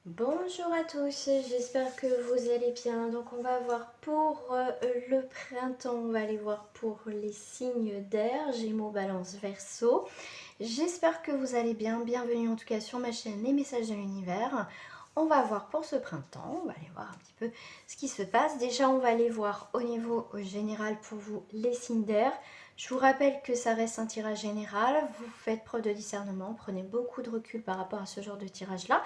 Bonjour à tous, j'espère que vous allez bien. Donc on va voir pour le printemps, on va aller voir pour les signes d'air, Gémeaux, Balance, Verseau. J'espère que vous allez bien, bienvenue en tout cas sur ma chaîne Les Messages de l'Univers. On va voir pour ce printemps, on va aller voir un petit peu ce qui se passe. Déjà on va aller voir au niveau général pour vous les signes d'air. Je vous rappelle que ça reste un tirage général, vous faites preuve de discernement, prenez beaucoup de recul par rapport à ce genre de tirage là.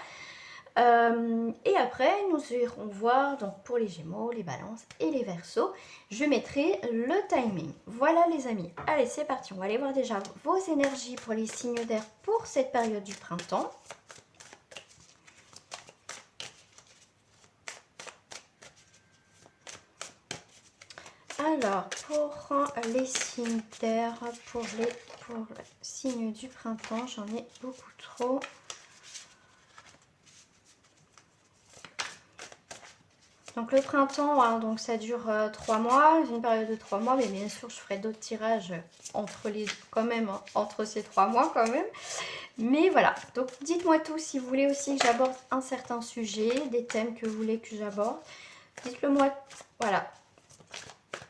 Et après, nous irons voir donc pour les Gémeaux, les Balances et les Verseaux. Je mettrai le timing. Voilà les amis. Allez, c'est parti. On va aller voir déjà vos énergies pour les signes d'air pour cette période du printemps. Alors, pour les signes d'air, pour les signes du printemps, j'en ai beaucoup trop. Donc le printemps, hein, donc ça dure 3 mois, une période de 3 mois, mais bien sûr je ferai d'autres tirages entre ces 3 mois quand même. Mais voilà, donc dites-moi tout si vous voulez aussi que j'aborde un certain sujet, des thèmes que vous voulez que j'aborde. Dites-le moi, voilà,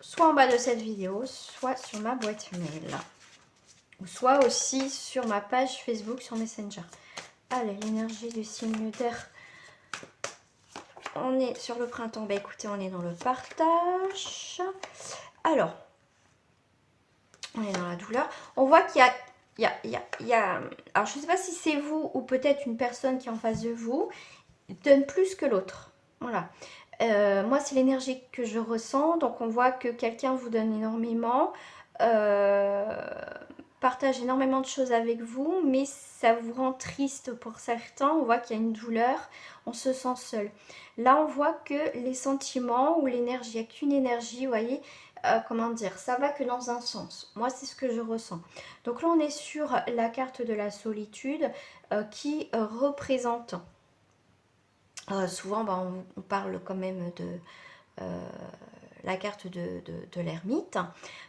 soit en bas de cette vidéo, soit sur ma boîte mail. Ou soit aussi sur ma page Facebook sur Messenger. Allez, l'énergie du signe d'air. On est sur le printemps, bah écoutez, on est dans le partage. Alors, on est dans la douleur. On voit qu'il y a... Alors, je ne sais pas si c'est vous ou peut-être une personne qui est en face de vous, donne plus que l'autre. Voilà. Moi, c'est l'énergie que je ressens. Donc, on voit que quelqu'un vous donne énormément, partage énormément de choses avec vous, mais ça vous rend triste pour certains. On voit qu'il y a une douleur, on se sent seul. Là, on voit que les sentiments ou l'énergie, il n'y a qu'une énergie, vous voyez, comment dire, ça va que dans un sens. Moi, c'est ce que je ressens. Donc là, on est sur la carte de la solitude qui représente... souvent, on parle quand même de la carte de l'ermite.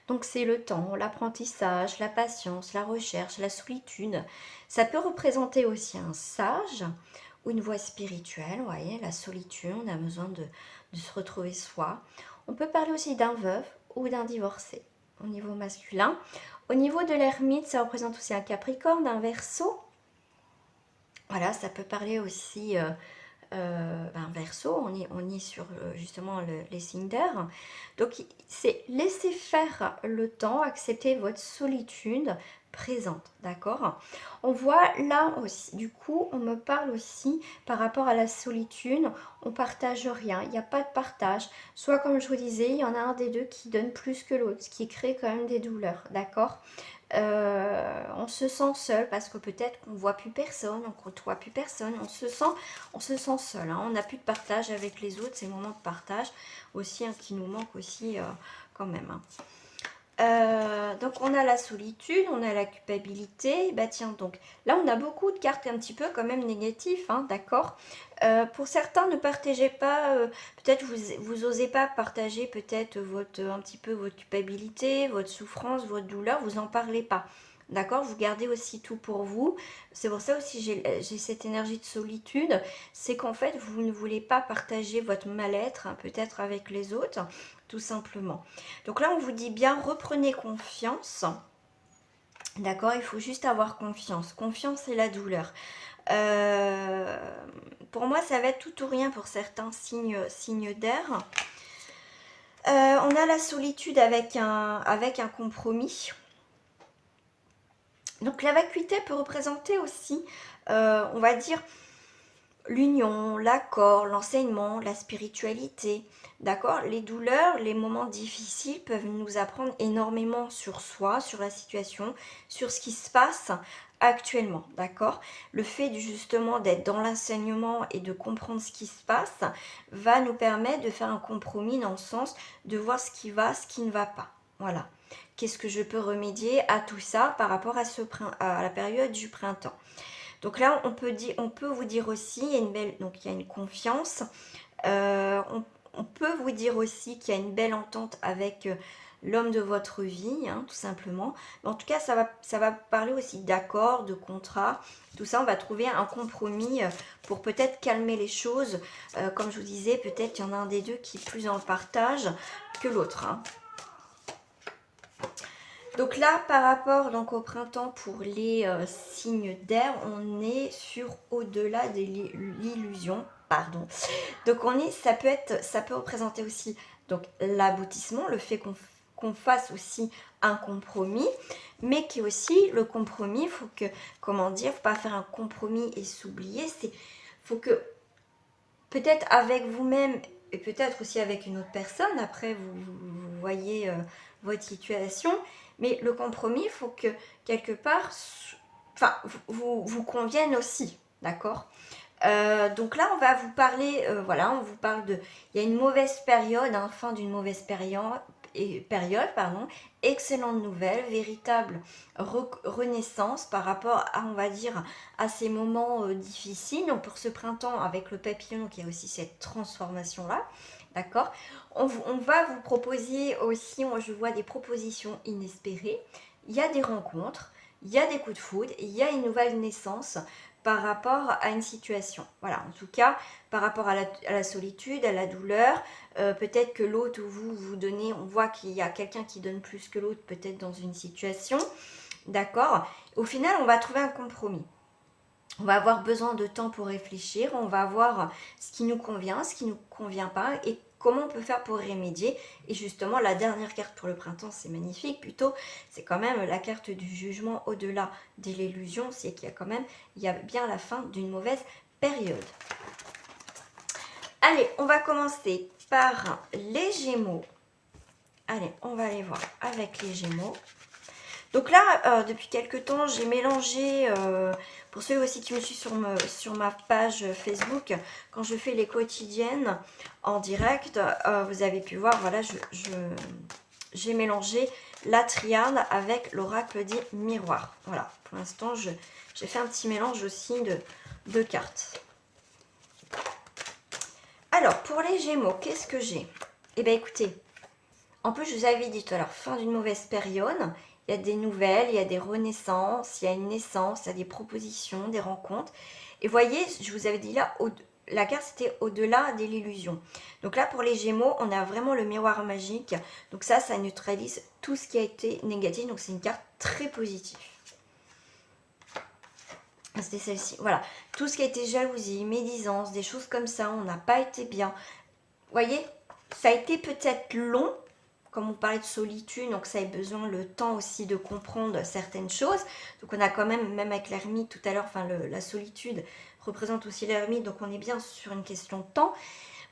Donc c'est le temps, l'apprentissage, la patience, la recherche, la solitude. Ça peut représenter aussi un sage ou une voie spirituelle, vous voyez, la solitude, on a besoin de se retrouver soi. On peut parler aussi d'un veuf ou d'un divorcé au niveau masculin. Au niveau de l'ermite, ça représente aussi un capricorne, un verseau. Voilà, ça peut parler aussi Verseau, on est sur justement les signes d'air. Donc c'est laisser faire le temps, accepter votre solitude présente, d'accord. On voit là aussi, du coup, on me parle aussi par rapport à la solitude, on partage rien, il n'y a pas de partage. Soit comme je vous disais, il y en a un des deux qui donne plus que l'autre, ce qui crée quand même des douleurs, d'accord. On se sent seul parce que peut-être qu'on voit plus personne, on côtoie plus personne, on se sent seul, hein. On n'a plus de partage avec les autres, ces moments de partage aussi, hein, qui nous manquent aussi quand même, hein. Donc on a la solitude, on a la culpabilité. Bah tiens, donc là on a beaucoup de cartes un petit peu quand même négatives, hein, d'accord. Pour certains, ne partagez pas, peut-être vous osez pas partager peut-être un petit peu votre culpabilité, votre souffrance, votre douleur, vous n'en parlez pas. D'accord, vous gardez aussi tout pour vous. C'est pour ça aussi j'ai cette énergie de solitude. C'est qu'en fait, vous ne voulez pas partager votre mal-être, hein, peut-être avec les autres, tout simplement. Donc là, on vous dit bien, reprenez confiance. D'accord, il faut juste avoir confiance. Confiance et la douleur. Pour moi, ça va être tout ou rien pour certains signes d'air. On a la solitude avec un compromis. Donc la vacuité peut représenter aussi, on va dire, l'union, l'accord, l'enseignement, la spiritualité. D'accord. Les douleurs, les moments difficiles peuvent nous apprendre énormément sur soi, sur la situation, sur ce qui se passe actuellement. D'accord. Le fait justement d'être dans l'enseignement et de comprendre ce qui se passe va nous permettre de faire un compromis dans le sens de voir ce qui va, ce qui ne va pas. Voilà. Qu'est-ce que je peux remédier à tout ça par rapport à la période du printemps. Donc là, on peut vous dire aussi, il y a une confiance. On peut vous dire aussi qu'il y a une belle entente avec l'homme de votre vie, hein, tout simplement. Mais en tout cas, ça va parler aussi d'accords, de contrats. Tout ça, on va trouver un compromis pour peut-être calmer les choses. Comme je vous disais, peut-être qu'il y en a un des deux qui est plus dans le partage que l'autre, hein. Donc là, par rapport donc, au printemps pour les signes d'air, on est sur au-delà de l'illusion. Pardon. Donc ça peut représenter aussi donc l'aboutissement, le fait qu'on fasse aussi un compromis, mais qui aussi le compromis, il faut que, comment dire, faut pas faire un compromis et s'oublier. Faut que peut-être avec vous-même et peut-être aussi avec une autre personne. Après, vous voyez votre situation. Mais le compromis, il faut que quelque part, enfin, vous convienne aussi, d'accord. Donc là, on va vous parler, voilà, on vous parle de, il y a une mauvaise période, hein, fin d'une mauvaise période, pardon, excellente nouvelle, véritable renaissance par rapport à, on va dire, à ces moments difficiles. Donc pour ce printemps, avec le papillon, donc il y a aussi cette transformation-là, d'accord. On va vous proposer aussi, moi je vois des propositions inespérées, il y a des rencontres, il y a des coups de foudre, il y a une nouvelle naissance par rapport à une situation. Voilà, en tout cas, par rapport à la solitude, à la douleur, peut-être que l'autre ou vous donnez, on voit qu'il y a quelqu'un qui donne plus que l'autre, peut-être dans une situation, d'accord. Au final, on va trouver un compromis. On va avoir besoin de temps pour réfléchir, on va voir ce qui nous convient, ce qui ne nous convient pas et comment on peut faire pour remédier. Et justement, la dernière carte pour le printemps, c'est magnifique, plutôt, c'est quand même la carte du jugement au-delà de l'illusion, c'est qu'il y a quand même, il y a bien la fin d'une mauvaise période. Allez, on va commencer par les Gémeaux. Allez, on va aller voir avec les Gémeaux. Donc là, depuis quelques temps, j'ai mélangé, pour ceux aussi qui me suivent sur ma page Facebook, quand je fais les quotidiennes en direct, vous avez pu voir, voilà, j'ai mélangé la triade avec l'oracle dit miroir. Voilà, pour l'instant, j'ai fait un petit mélange aussi de cartes. Alors, pour les Gémeaux, qu'est-ce que j'ai? Eh bien, écoutez, en plus, je vous avais dit tout à l'heure, fin d'une mauvaise période. Il y a des nouvelles, il y a des renaissances, il y a une naissance, il y a des propositions, des rencontres. Et voyez, je vous avais dit là, la carte c'était au-delà de l'illusion. Donc là, pour les Gémeaux, on a vraiment le miroir magique. Donc ça neutralise tout ce qui a été négatif. Donc c'est une carte très positive. C'était celle-ci. Voilà. Tout ce qui a été jalousie, médisance, des choses comme ça, on n'a pas été bien. Vous voyez, ça a été peut-être long. Comme on parlait de solitude, donc ça a besoin le temps aussi de comprendre certaines choses. Donc on a quand même avec l'ermite tout à l'heure, enfin la solitude représente aussi l'ermite, donc on est bien sur une question de temps.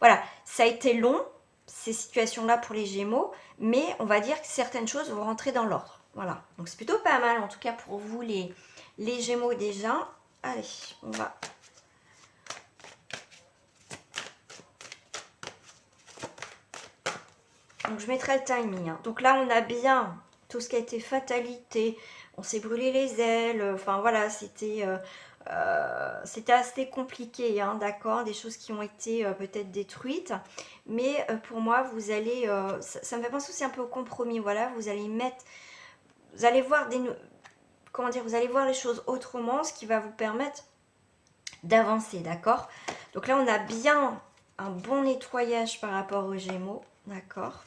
Voilà, ça a été long, ces situations-là pour les Gémeaux, mais on va dire que certaines choses vont rentrer dans l'ordre. Voilà, donc c'est plutôt pas mal en tout cas pour vous les Gémeaux déjà. Allez, on va... Donc je mettrai le timing. Hein. Donc là, on a bien tout ce qui a été fatalité. On s'est brûlé les ailes. Enfin voilà, c'était assez compliqué, hein, d'accord. Des choses qui ont été peut-être détruites. Mais pour moi, vous allez... ça me fait penser aussi un peu au compromis. Voilà, vous allez mettre... Vous allez voir comment dire, vous allez voir les choses autrement, ce qui va vous permettre d'avancer, d'accord. Donc là, on a bien un bon nettoyage par rapport aux Gémeaux, d'accord.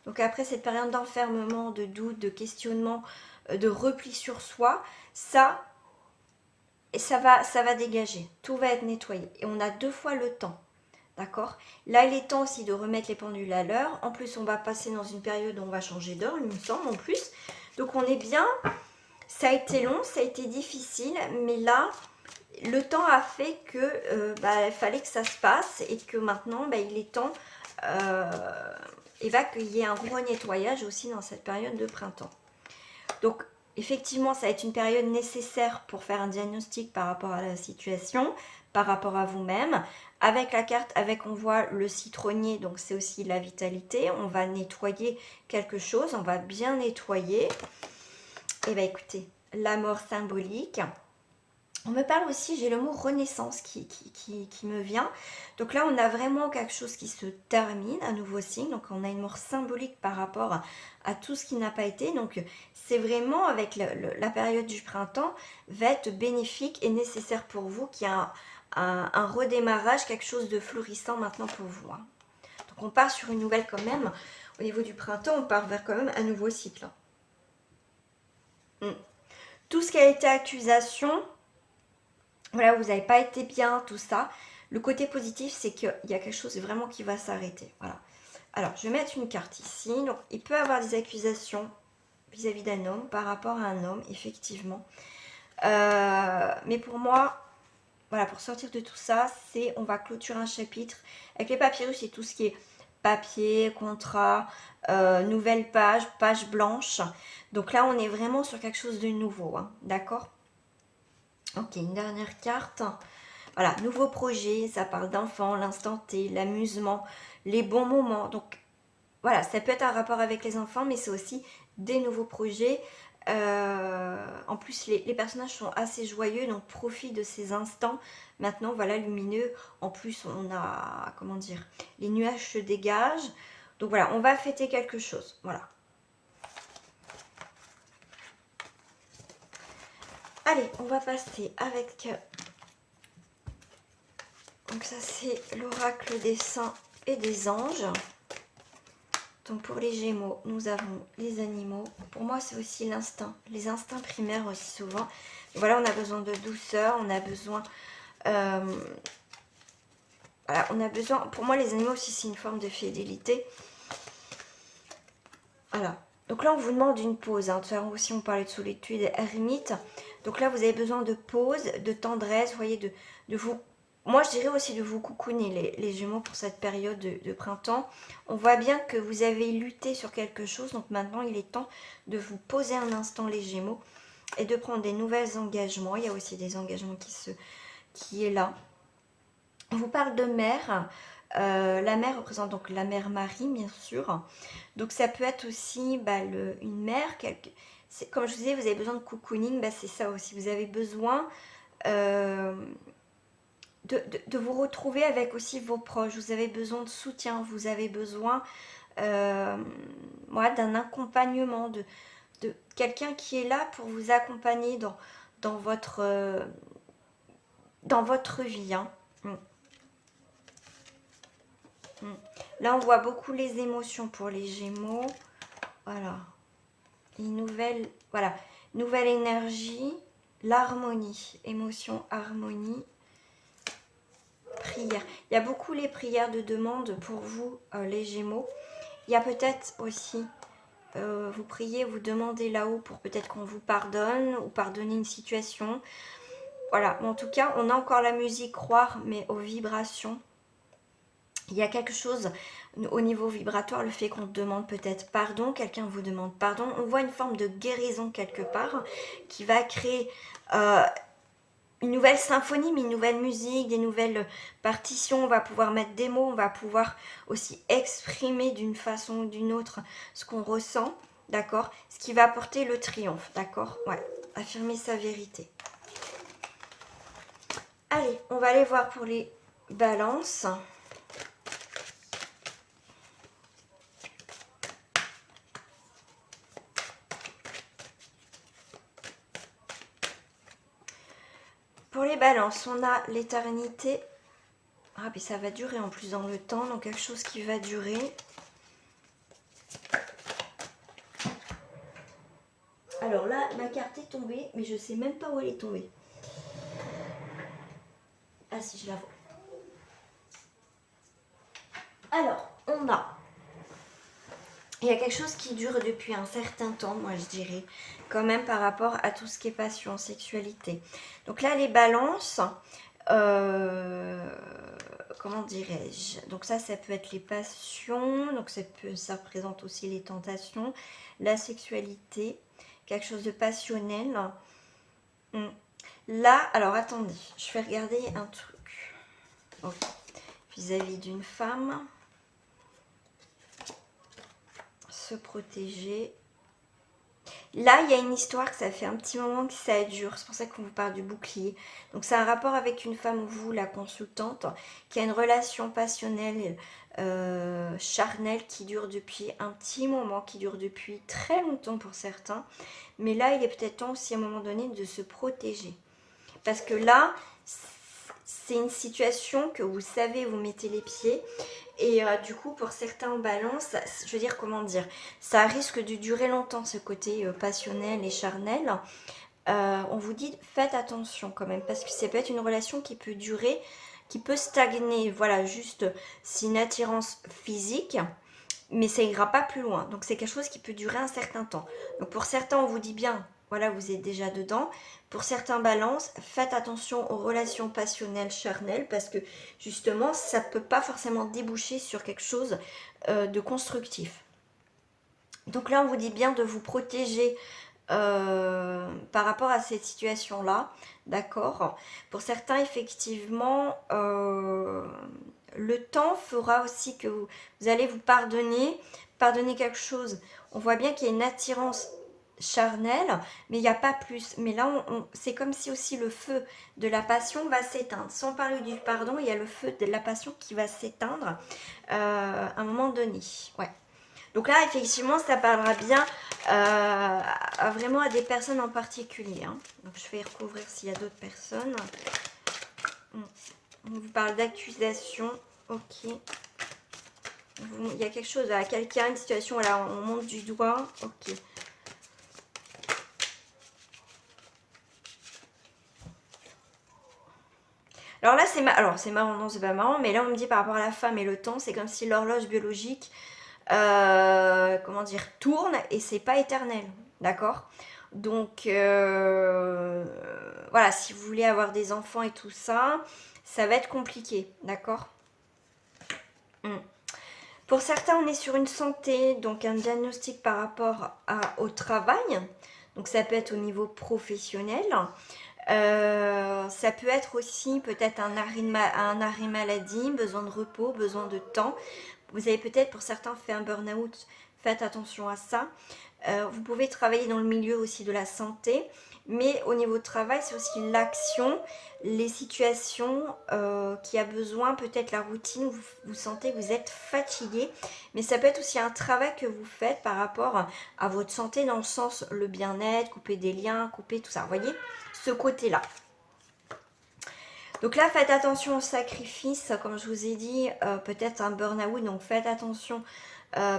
Donc après cette période d'enfermement, de doute, de questionnement, de repli sur soi, ça va dégager. Tout va être nettoyé. Et on a 2 fois le temps. D'accord. Là, il est temps aussi de remettre les pendules à l'heure. En plus, on va passer dans une période où on va changer d'heure, il me semble, en plus. Donc on est bien. Ça a été long, ça a été difficile. Mais là, le temps a fait que il fallait que ça se passe. Et que maintenant, il est temps... et va qu'il y ait un gros nettoyage aussi dans cette période de printemps. Donc, effectivement, ça va être une période nécessaire pour faire un diagnostic par rapport à la situation, par rapport à vous-même. Avec la carte, on voit le citronnier, donc c'est aussi la vitalité. On va nettoyer quelque chose, on va bien nettoyer. Et bien, écoutez, la mort symbolique. On me parle aussi, j'ai le mot renaissance qui me vient. Donc là, on a vraiment quelque chose qui se termine, un nouveau signe. Donc on a une mort symbolique par rapport à tout ce qui n'a pas été. Donc c'est vraiment avec la période du printemps, va être bénéfique et nécessaire pour vous, qu'il y a un redémarrage, quelque chose de florissant maintenant pour vous. Hein. Donc on part sur une nouvelle quand même. Au niveau du printemps, on part vers quand même un nouveau cycle. Tout ce qui a été accusation, voilà, vous n'avez pas été bien, tout ça. Le côté positif, c'est qu'il y a quelque chose vraiment qui va s'arrêter. Voilà. Alors, je vais mettre une carte ici. Donc, il peut y avoir des accusations vis-à-vis d'un homme, par rapport à un homme, effectivement. Mais pour moi, voilà, pour sortir de tout ça, c'est on va clôturer un chapitre. Avec les papyrus, c'est tout ce qui est papier, contrat, nouvelle page, page blanche. Donc là, on est vraiment sur quelque chose de nouveau, hein, d'accord? Ok, une dernière carte. Voilà, nouveau projet, ça parle d'enfants, l'instant T, l'amusement, les bons moments. Donc voilà, ça peut être un rapport avec les enfants, mais c'est aussi des nouveaux projets. En plus, les personnages sont assez joyeux, donc profite de ces instants. Maintenant, voilà, lumineux. En plus, on a, comment dire, les nuages se dégagent. Donc voilà, on va fêter quelque chose. Voilà. Allez, on va passer avec... Donc ça, c'est l'oracle des saints et des anges. Donc pour les Gémeaux, nous avons les animaux. Pour moi, c'est aussi l'instinct, les instincts primaires aussi souvent. Et voilà, on a besoin de douceur, on a besoin... voilà, on a besoin... Pour moi, les animaux aussi, c'est une forme de fidélité. Voilà. Donc là, on vous demande une pause. Hein. Tout à l'heure aussi, on parlait de solitude ermite. Donc là, vous avez besoin de pause, de tendresse, vous voyez, de vous... Moi, je dirais aussi de vous coucouner, les Gémeaux, pour cette période de printemps. On voit bien que vous avez lutté sur quelque chose. Donc maintenant, il est temps de vous poser un instant, les Gémeaux, et de prendre des nouveaux engagements. Il y a aussi des engagements qui est là. On vous parle de mer. La mer représente donc la mère Marie, bien sûr. Donc ça peut être aussi une mère. Comme je vous disais, vous avez besoin de cocooning. C'est ça aussi. Vous avez besoin de vous retrouver avec aussi vos proches. Vous avez besoin de soutien. Vous avez besoin d'un accompagnement, de quelqu'un qui est là pour vous accompagner dans votre vie. Hein. Là, on voit beaucoup les émotions pour les Gémeaux. Voilà. Nouvelle énergie, l'harmonie, émotion, harmonie, prière. Il y a beaucoup les prières de demande pour vous, les Gémeaux. Il y a peut-être aussi, vous priez, vous demandez là-haut pour peut-être qu'on vous pardonne ou pardonner une situation. Voilà, mais en tout cas, on a encore la musique croire, mais aux vibrations. Il y a quelque chose au niveau vibratoire, le fait qu'on demande peut-être pardon, quelqu'un vous demande pardon. On voit une forme de guérison quelque part qui va créer une nouvelle symphonie, mais une nouvelle musique, des nouvelles partitions. On va pouvoir mettre des mots, on va pouvoir aussi exprimer d'une façon ou d'une autre ce qu'on ressent, d'accord? Ce qui va apporter le triomphe, d'accord? Ouais, affirmer sa vérité. Allez, on va aller voir pour les balances. Pour les balances, on a l'éternité. Ah, mais ça va durer en plus dans le temps, donc quelque chose qui va durer. Alors là, ma carte est tombée, mais je ne sais même pas où elle est tombée. Ah si, je la vois. Alors, il y a quelque chose qui dure depuis un certain temps, moi je dirais, quand même par rapport à tout ce qui est passion, sexualité. Donc là, les balances, comment dirais-je? Donc ça peut être les passions, donc ça représente aussi les tentations, la sexualité, quelque chose de passionnel. Là, alors attendez, je vais regarder un truc. Okay. Vis-à-vis d'une femme, se protéger. Là, il y a une histoire que ça fait un petit moment que ça dure. C'est pour ça qu'on vous parle du bouclier. Donc, c'est un rapport avec une femme, ou vous, la consultante, qui a une relation passionnelle, charnelle, qui dure depuis un petit moment, qui dure depuis très longtemps pour certains. Mais là, il est peut-être temps aussi à un moment donné de se protéger. Parce que là, c'est une situation que vous savez, vous mettez les pieds. Et du coup, pour certains en balance, je veux dire, comment dire, ça risque de durer longtemps, ce côté passionnel et charnel. On vous dit, faites attention quand même, parce que ça peut être une relation qui peut durer, qui peut stagner. Voilà, juste, c'est une attirance physique, mais ça ira pas plus loin. Donc c'est quelque chose qui peut durer un certain temps. Donc pour certains, on vous dit bien, voilà, vous êtes déjà dedans. Pour certains balances, faites attention aux relations passionnelles, charnelles, parce que justement, ça ne peut pas forcément déboucher sur quelque chose de constructif. Donc là, on vous dit bien de vous protéger par rapport à cette situation-là, d'accord. Pour certains, effectivement, le temps fera aussi que vous allez vous pardonner quelque chose. On voit bien qu'il y a une attirance charnelle, mais il n'y a pas plus. Mais là, c'est comme si aussi le feu de la passion va s'éteindre. Sans parler du pardon, il y a le feu de la passion qui va s'éteindre à un moment donné. Ouais. Donc là, effectivement, ça parlera bien vraiment à des personnes en particulier. Hein. Donc je vais recouvrir s'il y a d'autres personnes. On vous parle d'accusation. Ok. Il y a quelque chose, quelqu'un, une situation, là, on monte du doigt. Ok. Alors là, c'est marrant, non, c'est pas marrant, mais là, on me dit par rapport à la femme et le temps, c'est comme si l'horloge biologique, comment dire, tourne et c'est pas éternel, d'accord. Donc, voilà, si vous voulez avoir des enfants et tout ça, ça va être compliqué, d'accord. Pour certains, on est sur une santé, donc un diagnostic par rapport au travail. Donc ça peut être au niveau professionnel. Ça peut être aussi peut-être un arrêt maladie, besoin de repos, besoin de temps. Vous avez peut-être pour certains fait un burn-out, faites attention à ça. Vous pouvez travailler dans le milieu aussi de la santé, mais au niveau de travail, c'est aussi l'action, les situations qui a besoin, peut-être la routine, vous sentez que vous êtes fatigué, mais ça peut être aussi un travail que vous faites par rapport à votre santé dans le sens le bien-être, couper des liens, couper tout ça, vous voyez, ce côté-là. Donc là, faites attention au sacrifice, comme je vous ai dit, peut-être un burn-out, donc faites attention.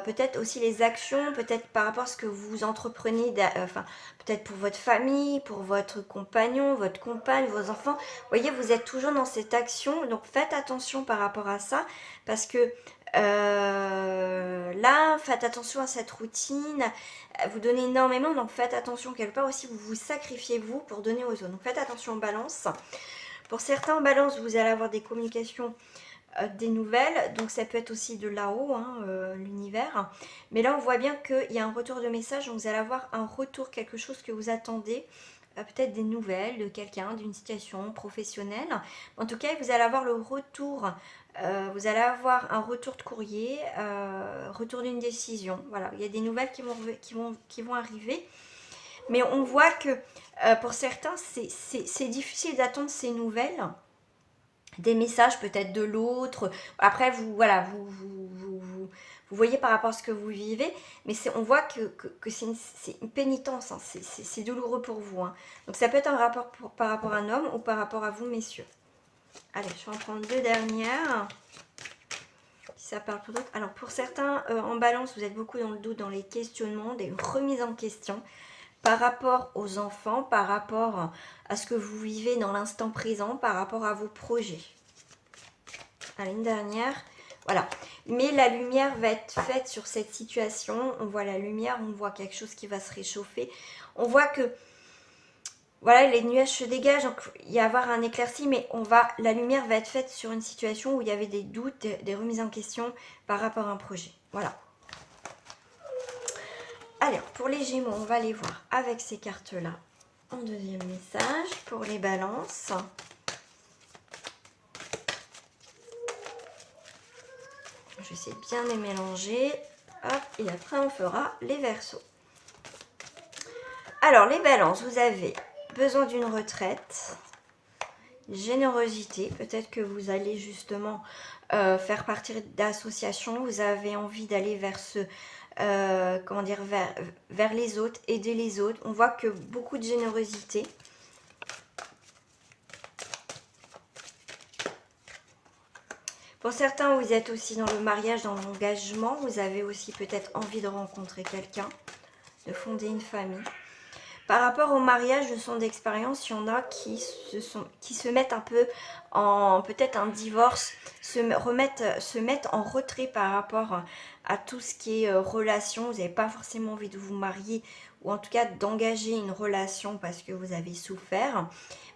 Peut-être aussi les actions, peut-être par rapport à ce que vous entreprenez, peut-être pour votre famille, pour votre compagnon, votre compagne, vos enfants. Vous voyez, vous êtes toujours dans cette action, donc faites attention par rapport à ça, parce que là, faites attention à cette routine, vous donnez énormément, donc faites attention quelque part aussi, vous vous sacrifiez vous pour donner aux autres. Donc faites attention en balance. Pour certains en balance, vous allez avoir des communications, des nouvelles, donc ça peut être aussi de là-haut, hein, l'univers. Mais là, on voit bien qu'il y a un retour de message, donc vous allez avoir un retour, quelque chose que vous attendez, peut-être des nouvelles de quelqu'un, d'une situation professionnelle. En tout cas, vous allez avoir le retour, vous allez avoir un retour de courrier, retour d'une décision. Voilà, il y a des nouvelles qui vont arriver. Mais on voit que pour certains, c'est difficile d'attendre ces nouvelles, des messages peut-être de l'autre. Après, vous voyez par rapport à ce que vous vivez, mais on voit que c'est une pénitence, hein, c'est douloureux pour vous. Hein. Donc ça peut être un rapport par rapport à un homme ou par rapport à vous, messieurs. Allez, je vais en prendre deux dernières. Si ça parle pour d'autres. Alors pour certains, en balance, vous êtes beaucoup dans le doute, dans les questionnements, des remises en question. Par rapport aux enfants, par rapport à ce que vous vivez dans l'instant présent, par rapport à vos projets. Allez, une dernière. Voilà. Mais la lumière va être faite sur cette situation. On voit la lumière, on voit quelque chose qui va se réchauffer. On voit que voilà, les nuages se dégagent, donc il va y avoir un éclairci, mais la lumière va être faite sur une situation où il y avait des doutes, des remises en question par rapport à un projet. Voilà. Alors, pour les Gémeaux, on va les voir avec ces cartes-là en deuxième message. Pour les Balances, je vais essayer de bien les mélanger. Hop, et après, on fera les Verseaux. Alors, les balances, vous avez besoin d'une retraite, générosité. Peut-être que vous allez justement faire partie d'associations. Vous avez envie d'aller vers comment dire, vers les autres, aider les autres. On voit que beaucoup de générosité. Pour certains, vous êtes aussi dans le mariage, dans l'engagement. Vous avez aussi peut-être envie de rencontrer quelqu'un, de fonder une famille. Par rapport au mariage, de son d'expérience, il y en a qui se mettent un peu en peut-être un divorce, se mettent en retrait par rapport à tout ce qui est relation. Vous n'avez pas forcément envie de vous marier ou en tout cas d'engager une relation parce que vous avez souffert.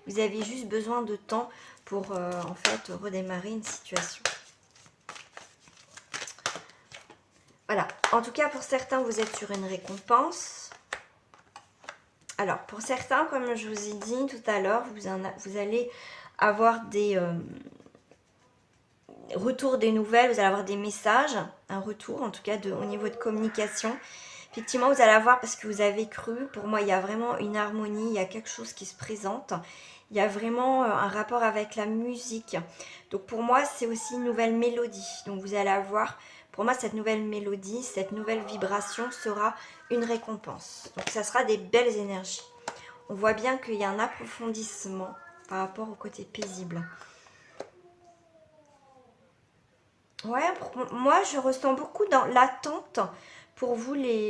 Vous avez juste besoin de temps pour en fait redémarrer une situation. Voilà. En tout cas, pour certains, vous êtes sur une récompense. Alors, pour certains, comme je vous ai dit tout à l'heure, vous allez avoir des retours, des nouvelles, vous allez avoir des messages, un retour en tout cas au niveau de communication. Effectivement, vous allez avoir, parce que vous avez cru, pour moi, il y a vraiment une harmonie, il y a quelque chose qui se présente. Il y a vraiment un rapport avec la musique. Donc, pour moi, c'est aussi une nouvelle mélodie. Donc, vous allez avoir, pour moi, cette nouvelle mélodie, cette nouvelle vibration sera une récompense. Donc, ça sera des belles énergies. On voit bien qu'il y a un approfondissement par rapport au côté paisible. Ouais, moi, je ressens beaucoup dans l'attente pour vous les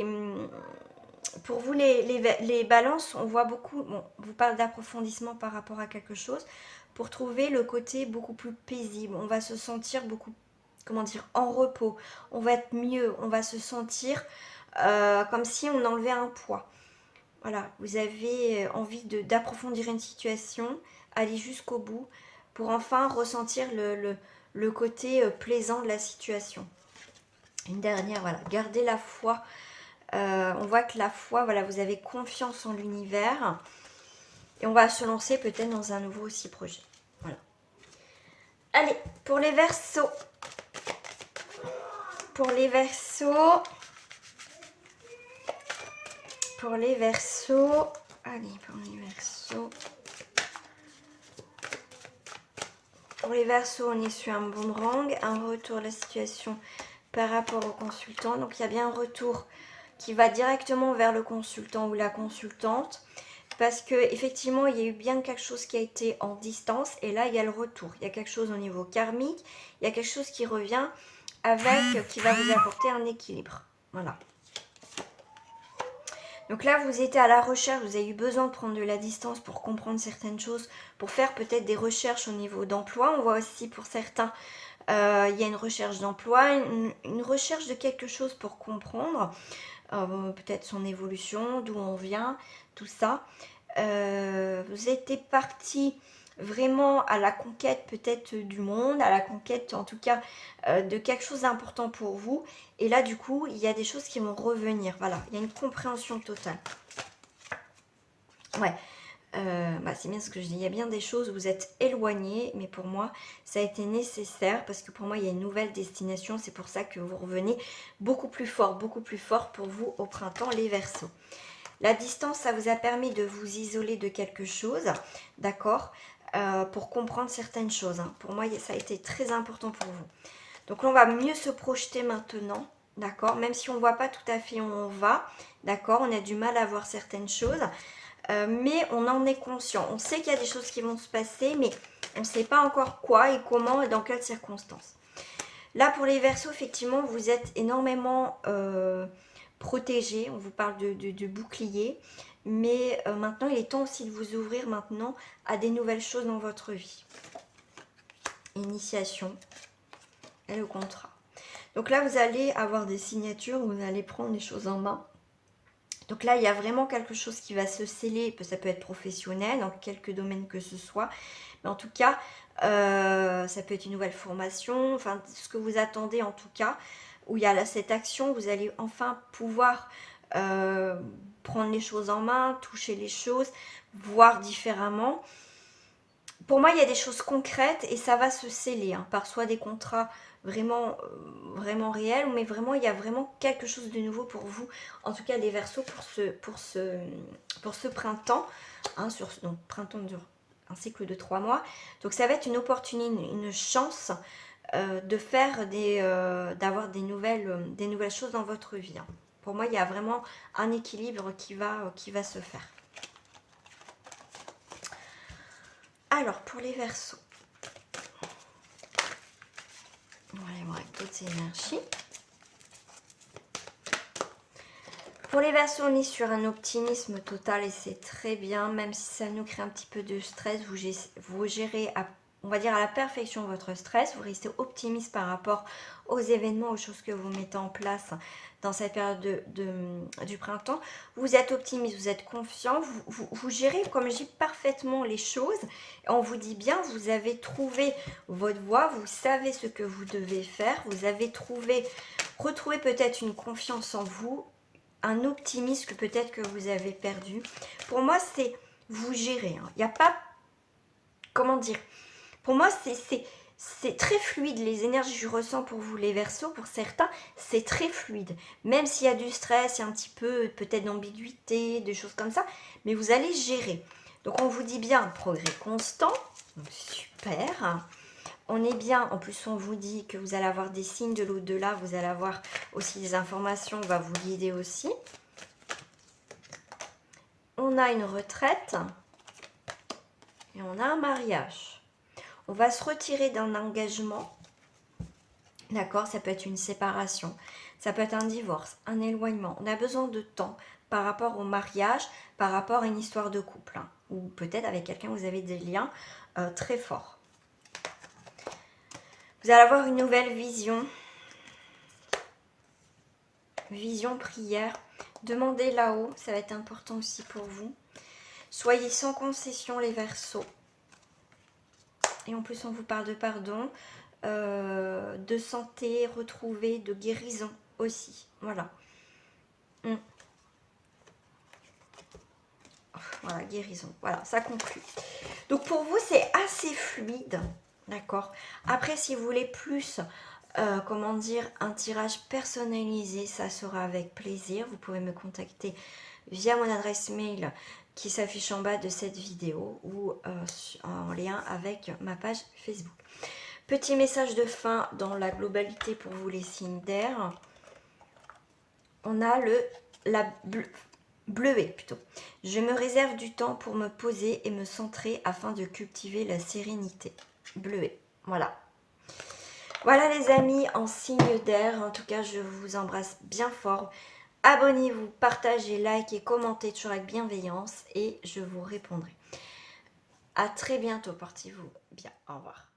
balances. On voit beaucoup, bon, on vous parle d'approfondissement par rapport à quelque chose pour trouver le côté beaucoup plus paisible. On va se sentir beaucoup, comment dire, en repos. On va être mieux, on va se sentir comme si on enlevait un poids. Voilà, vous avez envie d'approfondir une situation, aller jusqu'au bout pour enfin ressentir le côté plaisant de la situation. Une dernière, voilà, gardez la foi. On voit que la foi, voilà, vous avez confiance en l'univers. Et on va se lancer peut-être dans un nouveau aussi projet. Voilà. Allez, pour les Verseaux. Pour les Verseaux. Pour les Verseaux. Allez, pour les Verseaux. Pour les Verseaux, on est sur un boomerang, un retour de la situation par rapport au consultant. Donc il y a bien un retour qui va directement vers le consultant ou la consultante. Parce que effectivement, il y a eu bien quelque chose qui a été en distance. Et là, il y a le retour. Il y a quelque chose au niveau karmique. Il y a quelque chose qui revient qui va vous apporter un équilibre. Voilà. Donc là, vous étiez à la recherche, vous avez eu besoin de prendre de la distance pour comprendre certaines choses, pour faire peut-être des recherches au niveau d'emploi. On voit aussi pour certains, il y a une recherche d'emploi, une recherche de quelque chose pour comprendre, peut-être son évolution, d'où on vient, tout ça. Vous étiez parti vraiment à la conquête peut-être du monde, à la conquête en tout cas de quelque chose d'important pour vous. Et là du coup, il y a des choses qui vont revenir. Voilà, il y a une compréhension totale. Ouais, c'est bien ce que je dis. Il y a bien des choses où vous êtes éloigné, mais pour moi, ça a été nécessaire parce que pour moi, il y a une nouvelle destination. C'est pour ça que vous revenez beaucoup plus fort pour vous au printemps, les Verseaux. La distance, ça vous a permis de vous isoler de quelque chose, d'accord, pour comprendre certaines choses. Hein. Pour moi, ça a été très important pour vous. Donc là, on va mieux se projeter maintenant, d'accord, même si on ne voit pas tout à fait où on va, d'accord, on a du mal à voir certaines choses, mais on en est conscient. On sait qu'il y a des choses qui vont se passer, mais on ne sait pas encore quoi et comment et dans quelles circonstances. Là, pour les Verseaux, effectivement, vous êtes énormément protégés. On vous parle de bouclier. Mais maintenant, il est temps aussi de vous ouvrir maintenant à des nouvelles choses dans votre vie. Initiation et le contrat. Donc là, vous allez avoir des signatures, vous allez prendre des choses en main. Donc là, il y a vraiment quelque chose qui va se sceller. Ça peut être professionnel, dans quelques domaines que ce soit. Mais en tout cas, ça peut être une nouvelle formation. Enfin, ce que vous attendez en tout cas. Où il y a cette action, vous allez enfin pouvoir prendre les choses en main, toucher les choses, voir différemment. pour moi, il y a des choses concrètes et ça va se sceller hein, par soit des contrats vraiment, vraiment réels, mais vraiment, il y a vraiment quelque chose de nouveau pour vous. En tout cas, les Verseaux pour ce printemps. Hein, donc, printemps dure un cycle de 3 mois. Donc, ça va être une opportunité, une chance de faire d'avoir des nouvelles choses dans votre vie. Hein. Pour moi, il y a vraiment un équilibre qui va se faire. Alors, pour les Verseaux, on va aller voir avec d'autres énergies. Pour les Verseaux, on est sur un optimisme total et c'est très bien, même si ça nous crée un petit peu de stress, vous gérez, on va dire à la perfection votre stress, vous restez optimiste par rapport aux événements, aux choses que vous mettez en place dans cette période du printemps. Vous êtes optimiste, vous êtes confiant, vous gérez, comme je dis, parfaitement les choses. On vous dit bien, vous avez trouvé votre voie, vous savez ce que vous devez faire, vous avez retrouvé peut-être une confiance en vous, un optimisme que peut-être que vous avez perdu. Pour moi, c'est vous gérer. Il n'y a pas, comment dire, pour moi, c'est très fluide. Les énergies que je ressens pour vous, les Verseaux, pour certains, c'est très fluide. Même s'il y a du stress, il y a un petit peu peut-être d'ambiguïté, des choses comme ça, mais vous allez gérer. Donc, on vous dit bien progrès constant. Donc, super. On est bien, en plus on vous dit que vous allez avoir des signes de l'au-delà, vous allez avoir aussi des informations, on va vous guider aussi. On a une retraite et on a un mariage. On va se retirer d'un engagement, d'accord, ça peut être une séparation, ça peut être un divorce, un éloignement. On a besoin de temps par rapport au mariage, par rapport à une histoire de couple, hein, ou peut-être avec quelqu'un vous avez des liens très forts. Vous allez avoir une nouvelle vision. Vision, prière. Demandez là-haut, ça va être important aussi pour vous. Soyez sans concession les Verseaux. Et en plus, on vous parle de pardon, de santé retrouvée, de guérison aussi. Voilà. Voilà, guérison. Voilà, ça conclut. Donc pour vous, c'est assez fluide. D'accord. Après, si vous voulez plus, comment dire, un tirage personnalisé, ça sera avec plaisir. Vous pouvez me contacter via mon adresse mail qui s'affiche en bas de cette vidéo ou en lien avec ma page Facebook. Petit message de fin dans la globalité pour vous les signes d'air. On a bleuet plutôt. Je me réserve du temps pour me poser et me centrer afin de cultiver la sérénité. Bleuet, voilà. Voilà les amis, en signe d'air. En tout cas, je vous embrasse bien fort. Abonnez-vous, partagez, likez, commentez toujours avec bienveillance et je vous répondrai. À très bientôt, portez-vous bien. Au revoir.